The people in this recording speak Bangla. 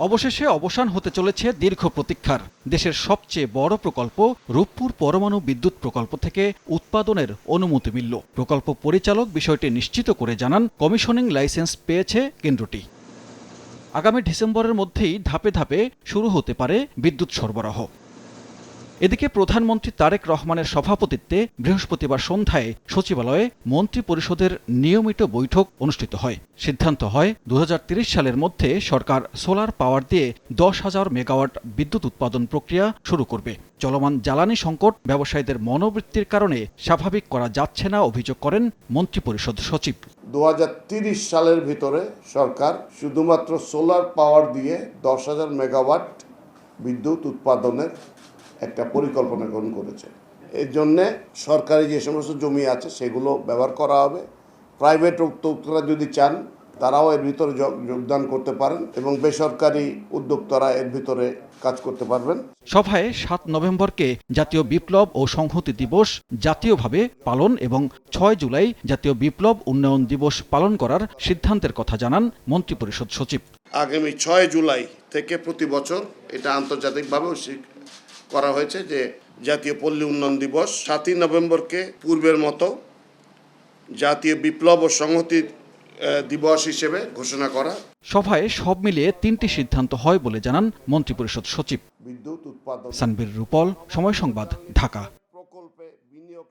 অবশেষে অবসান হতে চলেছে দীর্ঘ প্রতীক্ষার। দেশের সবচেয়ে বড় প্রকল্প রূপপুর পরমাণু বিদ্যুৎ প্রকল্প থেকে উৎপাদনের অনুমতি মিলল। প্রকল্প পরিচালক বিষয়টি নিশ্চিত করে জানান, কমিশনিং লাইসেন্স পেয়েছে কেন্দ্রটি। আগামী ডিসেম্বরের মধ্যেই ধাপে ধাপে শুরু হতে পারে বিদ্যুৎ সরবরাহ। এদিকে প্রধানমন্ত্রী তারেক রহমানের সভাপতিত্বে বৃহস্পতিবার সন্ধ্যায় সচিবালয়ে মন্ত্রিপরিষদের নিয়মিত বৈঠক অনুষ্ঠিত হয়। সিদ্ধান্ত হয় 2030 সালের মধ্যে সরকার সোলার পাওয়ার দিয়ে 10,000 মেগাওয়াট বিদ্যুৎ উৎপাদন প্রক্রিয়া শুরু করবে। চলমান জ্বালানি সংকট ব্যবসায়ীদের মনোবৃত্তির কারণে স্বাভাবিক করা যাচ্ছে না অভিযোগ করেন মন্ত্রিপরিষদ সচিব। 2030 সালের ভিতরে সরকার শুধুমাত্র সোলার পাওয়ার দিয়ে 10,000 মেগাওয়াট বিদ্যুৎ উৎপাদনের একটা পরিকল্পনা গ্রহণ করেছে। এর জন্যে সরকারি যে সমস্ত জমি আছে সেগুলো ব্যবহার করা হবে। প্রাইভেট উদ্যোক্তারা যদি চান তারাও এর ভিতরে যোগদান করতে পারেন এবং বেসরকারি উদ্যোক্তারা এর ভিতরে কাজ করতে পারবেন। সভায় 7 নভেম্বরকে জাতীয় বিপ্লব ও সংহতি দিবস জাতীয়ভাবে পালন এবং 6 জুলাই জাতীয় বিপ্লব উন্নয়ন দিবস পালন করার সিদ্ধান্তের কথা জানান মন্ত্রিপরিষদ সচিব। আগামী 6 জুলাই থেকে প্রতি বছর এটা আন্তর্জাতিকভাবেও করা হয়েছে যে জাতীয় পল্লী উন্নয়ন দিবস। 7 নভেম্বরকে পূর্বের মতো জাতীয় বিপ্লব ও সংহতি দিবস হিসেবে ঘোষণা করা। সভায় সব মিলিয়ে 3টি সিদ্ধান্ত হয় বলে জানান মন্ত্রিপরিষদ সচিব। বিদ্যুৎ উৎপাদন। সানবীর রূপল, সময় সংবাদ, ঢাকা। প্রকল্পে বিনিয়োগ।